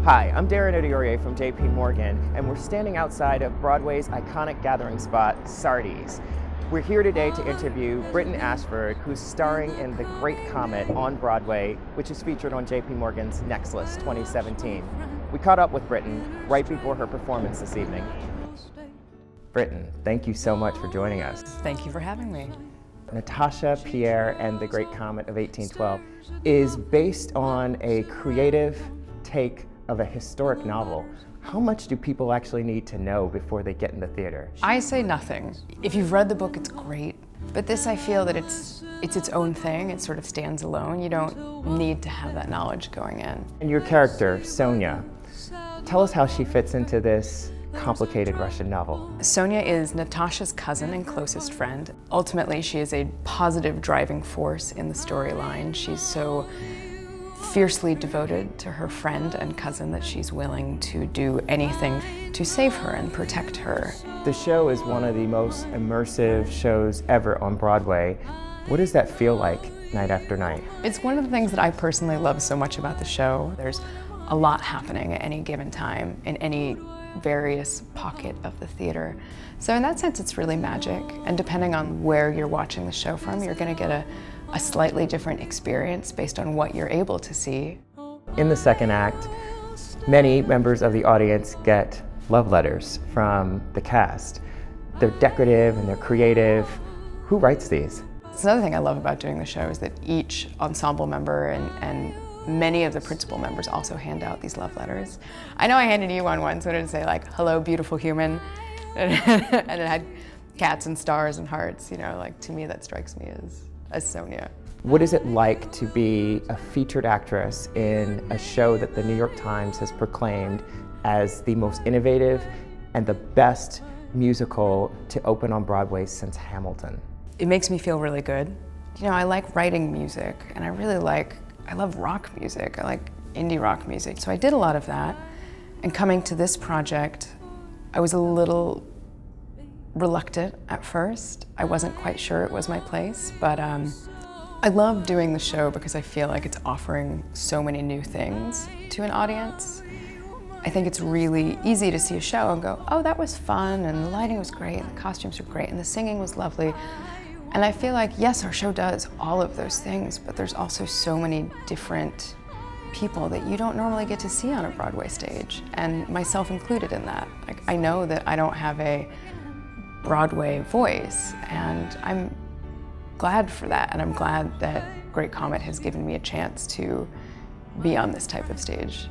Hi, I'm Darren Odiore from jpmorgan, and we're standing outside of Broadway's iconic gathering spot, Sardi's. We're here today to interview Brittain Ashford, who's starring in The Great Comet on Broadway, which is featured on JPMorgan's Next List 2017. We caught up with Brittain right before her performance this evening. Brittain, thank you so much for joining us. Thank you for having me. Natasha, Pierre, and The Great Comet of 1812 is based on a creative take of a historic novel. How much do people actually need to know before they get in the theater? I say nothing. If you've read the book, it's great. But this, I feel that it's its own thing. It sort of stands alone. You don't need to have that knowledge going in. And your character, Sonia, tell us how she fits into this complicated Russian novel. Sonia is Natasha's cousin and closest friend. Ultimately, she is a positive driving force in the storyline. She's so fiercely devoted to her friend and cousin that she's willing to do anything to save her and protect her. The show is one of the most immersive shows ever on Broadway. What does that feel like night after night? It's one of the things that I personally love so much about the show. There's a lot happening at any given time in any various pocket of the theater. So in that sense, it's really magic. And depending on where you're watching the show from, you're going to get a slightly different experience based on what you're able to see. In the second act, many members of the audience get love letters from the cast. They're decorative and they're creative. Who writes these? It's another thing I love about doing the show is that each ensemble member and many of the principal members also hand out these love letters. I know I handed you one once, so it would say like, "Hello, beautiful human," and it had cats and stars and hearts. You know, like to me that strikes me as Sonia. What is it like to be a featured actress in a show that the New York Times has proclaimed as the most innovative and the best musical to open on Broadway since Hamilton? It makes me feel really good. You know, I like writing music, and I love rock music. I like indie rock music. So I did a lot of that. And coming to this project, I was a little reluctant at first. I wasn't quite sure it was my place, but I love doing the show because I feel like it's offering so many new things to an audience. I think it's really easy to see a show and go, oh, that was fun, and the lighting was great, and the costumes were great, and the singing was lovely. And I feel like, yes, our show does all of those things, but there's also so many different people that you don't normally get to see on a Broadway stage, and myself included in that. Like, I know that I don't have a Broadway voice, and I'm glad for that, and I'm glad that Great Comet has given me a chance to be on this type of stage.